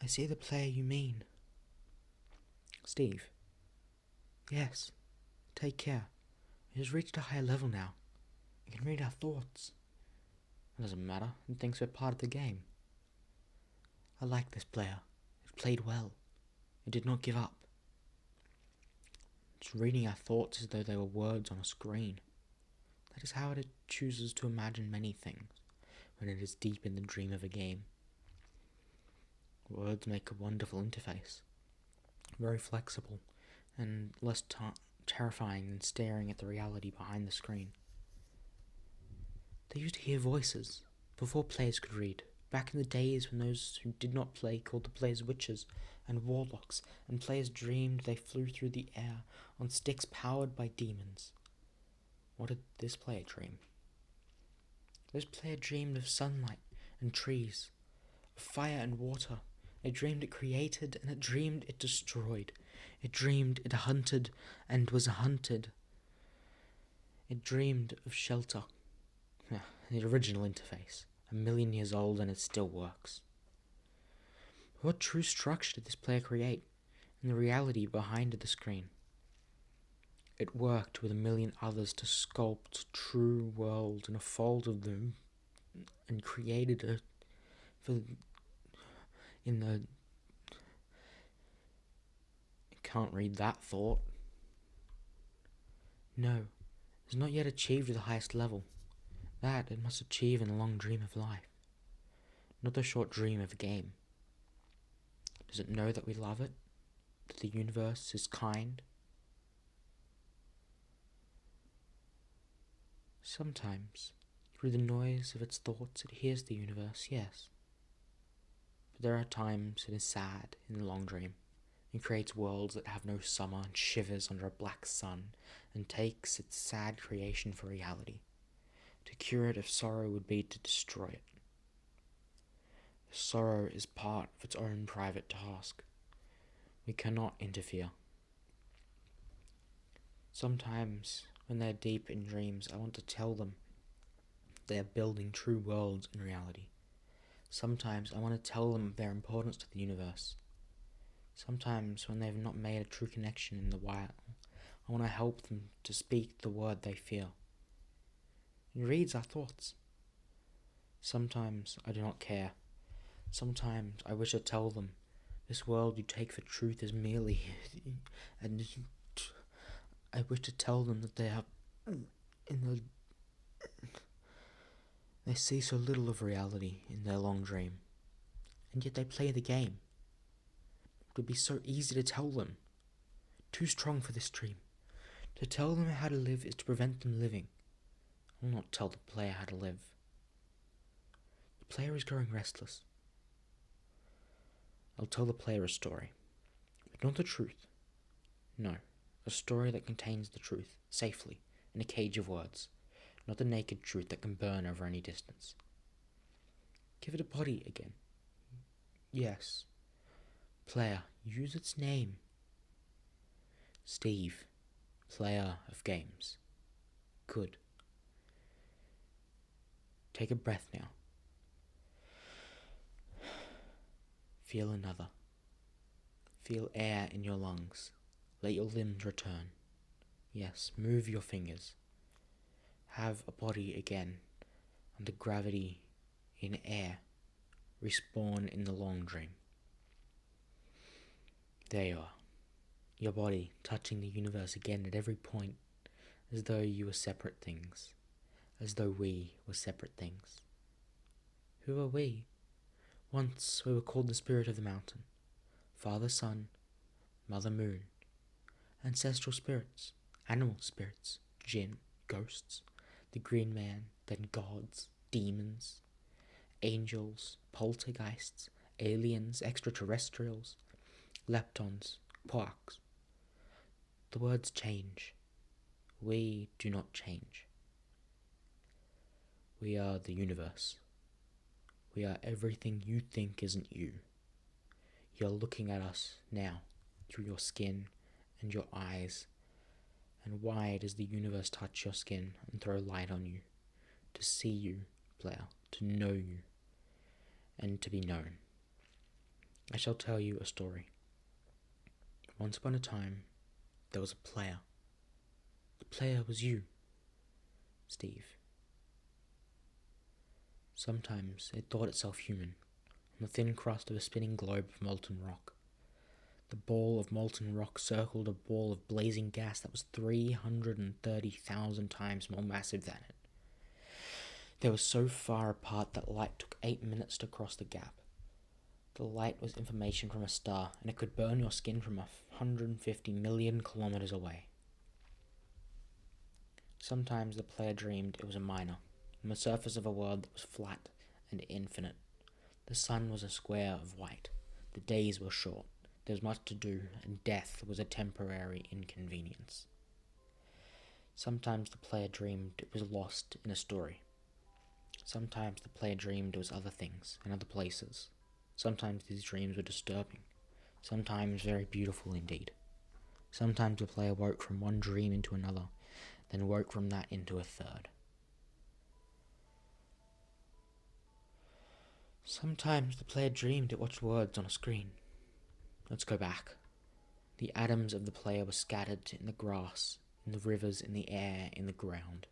I see the player you mean. Steve. Yes. Take care. It has reached a higher level now. It can read our thoughts. It doesn't matter. It thinks we're part of the game. I like this player. It played well. It did not give up. It's reading our thoughts as though they were words on a screen. That is how it chooses to imagine many things when it is deep in the dream of a game. Words make a wonderful interface. Very flexible and less terrifying than staring at the reality behind the screen. They used to hear voices before players could read, back in the days when those who did not play called the players witches and warlocks, and players dreamed they flew through the air on sticks powered by demons. What did this player dream? This player dreamed of sunlight and trees, of fire and water. It dreamed it created, and it dreamed it destroyed. It dreamed it hunted and was hunted. It dreamed of shelter. The original interface, 1,000,000 years old, and it still works. What true structure did this player create, and the reality behind the screen? It worked with 1,000,000 others to sculpt a true world in a fold of them, and created it in the... I can't read that thought. No, it has not yet achieved the highest level. That it must achieve in the long dream of life, not the short dream of a game. Does it know that we love it? That the universe is kind? Sometimes, through the noise of its thoughts, it hears the universe, yes. But there are times it is sad in the long dream, and creates worlds that have no summer and shivers under a black sun, and takes its sad creation for reality. To cure it of sorrow would be to destroy it. The sorrow is part of its own private task. We cannot interfere. Sometimes, when they are deep in dreams, I want to tell them they are building true worlds in reality. Sometimes I want to tell them their importance to the universe. Sometimes, when they have not made a true connection in the while, I want to help them to speak the word they feel. It reads our thoughts. Sometimes I do not care. Sometimes I wish to tell them, this world you take for truth is merely... and I wish to tell them that they are they see so little of reality in their long dream, and yet they play the game. It would be so easy to tell them. Too strong for this dream. To tell them how to live is to prevent them living. I will not tell the player how to live. The player is growing restless. I'll tell the player a story, but not the truth. No, a story that contains the truth, safely, in a cage of words, not the naked truth that can burn over any distance. Give it a body again. Yes. Player, use its name. Steve, player of games. Good. Take a breath now. Feel another. Feel air in your lungs. Let your limbs return. Yes, move your fingers. Have a body again, under gravity, in air. Respawn in the long dream. There you are. Your body touching the universe again at every point, as though you were separate things. As though we were separate things. Who are we? Once we were called the spirit of the mountain, Father Sun, Mother Moon, ancestral spirits, animal spirits, jinn, ghosts, the green man, then gods, demons, angels, poltergeists, aliens, extraterrestrials, leptons, quarks. The words change. We do not change. We are the universe. We are everything you think isn't you. You're looking at us now, through your skin and your eyes, and why does the universe touch your skin and throw light on you? To see you, player, to know you, and to be known. I shall tell you a story. Once upon a time, there was a player. The player was you, Steve. Sometimes it thought itself human, on the thin crust of a spinning globe of molten rock. The ball of molten rock circled a ball of blazing gas that was 330,000 times more massive than it. They were so far apart that light took 8 minutes to cross the gap. The light was information from a star, and it could burn your skin from 150 million kilometers away. Sometimes the player dreamed it was a miner, on the surface of a world that was flat and infinite. The sun was a square of white. The days were short. There was much to do, and death was a temporary inconvenience. Sometimes the player dreamed it was lost in a story. Sometimes the player dreamed it was other things and other places. Sometimes these dreams were disturbing. Sometimes very beautiful indeed. Sometimes the player woke from one dream into another, then woke from that into a third. Sometimes the player dreamed it watched words on a screen. Let's go back. The atoms of the player were scattered in the grass, in the rivers, in the air, in the ground.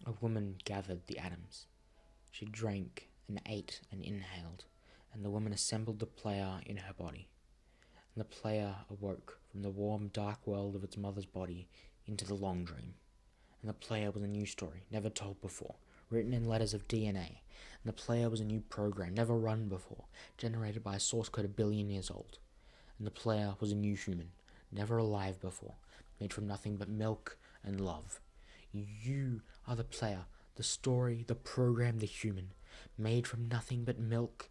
A woman gathered the atoms. She drank and ate and inhaled, and the woman assembled the player in her body. And the player awoke from the warm, dark world of its mother's body into the long dream. And the player was a new story, never told before, written in letters of DNA. And the player was a new program, never run before, generated by a source code 1 billion years old. And the player was a new human, never alive before, made from nothing but milk and love. You are the player, the story, the program, the human, made from nothing but milk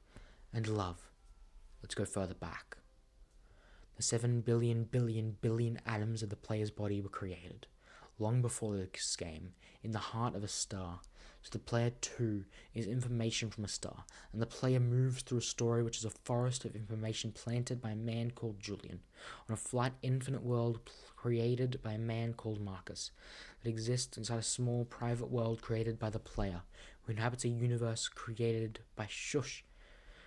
and love. Let's go further back. The 7 billion atoms of the player's body were created, long before this game, in the heart of a star. So the player too is information from a star, and the player moves through a story which is a forest of information planted by a man called Julian, on a flat infinite world created by a man called Marcus, that exists inside a small private world created by the player, who inhabits a universe created by Shush.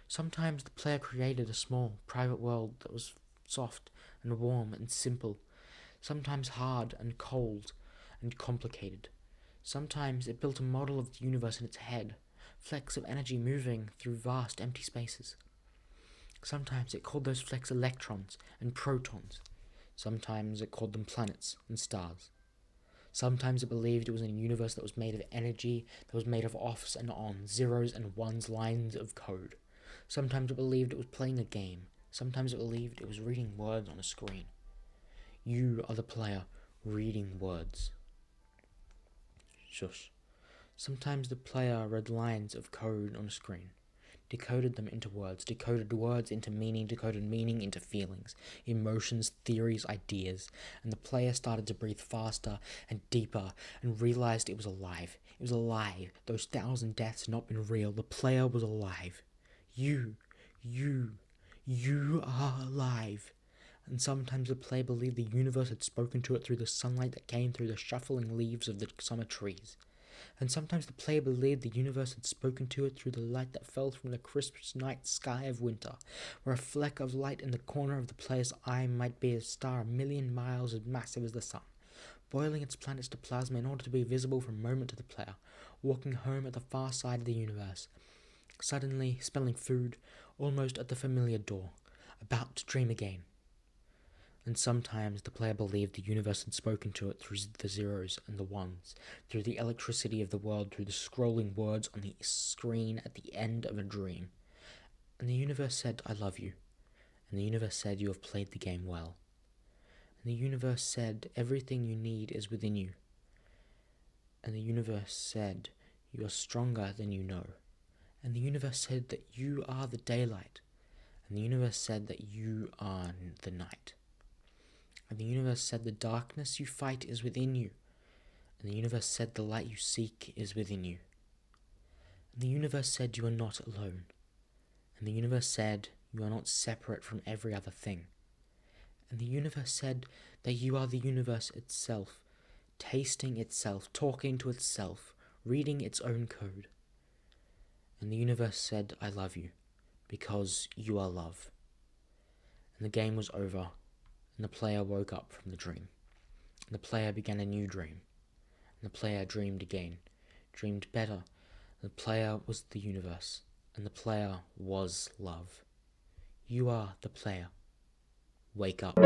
Sometimes the player created a small private world that was soft and warm and simple, sometimes hard and cold and complicated. Sometimes it built a model of the universe in its head, flecks of energy moving through vast empty spaces. Sometimes it called those flecks electrons and protons. Sometimes it called them planets and stars. Sometimes it believed it was in a universe that was made of energy, that was made of offs and ons, zeros and ones, lines of code. Sometimes it believed it was playing a game. Sometimes it believed it was reading words on a screen. You are the player reading words. Shush. Sometimes the player read lines of code on a screen, decoded them into words, decoded words into meaning, decoded meaning into feelings, emotions, theories, ideas, and the player started to breathe faster and deeper and realized it was alive. It was alive. Those 1,000 deaths had not been real. The player was alive. You are alive. And sometimes the player believed the universe had spoken to it through the sunlight that came through the shuffling leaves of the summer trees. And sometimes the player believed the universe had spoken to it through the light that fell from the crisp night sky of winter, where a fleck of light in the corner of the player's eye might be a star 1,000,000 miles as massive as the sun, boiling its planets to plasma in order to be visible for a moment to the player, walking home at the far side of the universe, suddenly smelling food, almost at the familiar door, about to dream again. And sometimes the player believed the universe had spoken to it through the zeros and the ones, through the electricity of the world, through the scrolling words on the screen at the end of a dream. And the universe said, I love you. And the universe said, you have played the game well. And the universe said, everything you need is within you. And the universe said, you are stronger than you know. And the universe said that you are the daylight. And the universe said that you are the night. And the universe said the darkness you fight is within you. And the universe said the light you seek is within you. And the universe said you are not alone. And the universe said you are not separate from every other thing. And the universe said that you are the universe itself, tasting itself, talking to itself, reading its own code. And the universe said, I love you, because you are love. And the game was over, and the player woke up from the dream. And the player began a new dream. And the player dreamed again, dreamed better. The player was the universe, and the player was love. You are the player. Wake up.